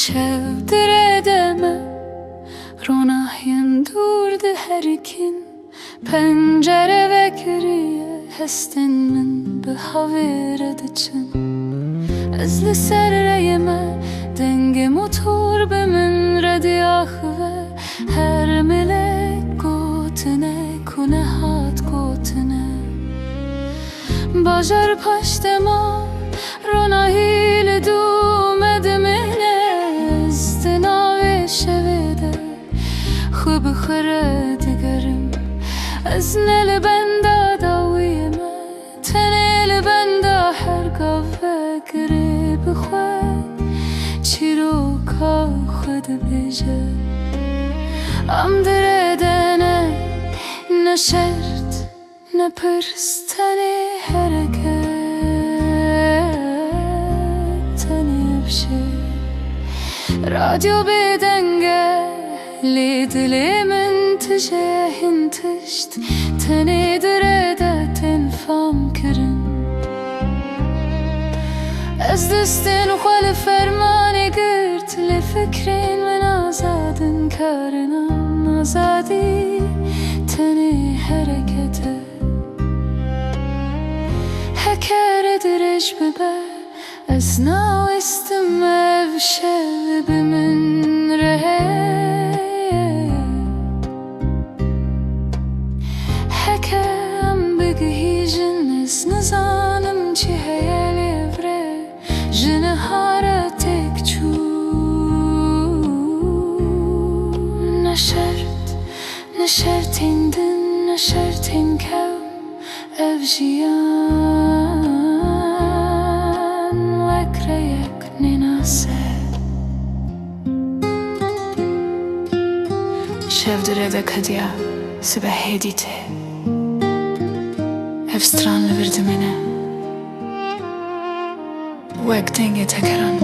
شودر edeme Ronahyen durdu herikin Pencere ve kiriye Hestin min behavir ediçin Ezli serreyime Denge motor bimin rediyah ve Her melek gotine Kunehat gotine Bajar paştema Ronahil dum edemine Zdina şevede Xub xire digerim Ez nel benda dawiyeme Tenel benda her gave girib xwe Çiroka xud beje Am diredene Ne şert ne pırstani hareket Tani bşi Radyo bedenge Li dilimin tişehin tişt Tani direde tenfam kirin Ez distin xwali fermani girt Li fikrin min azadin karinam Azadi tani harekete Hekere direş bibe Ez navistim ev şebimin rehe Hekem bigihijin ez nizanım çi heyel evre Jine hara tek çu Ne şert indin ne şert inkev ev jiyan Vekreyek ninase Şevdire de kadiya Sibe hedite Ev stranlı virdi mene Vek denge tekeran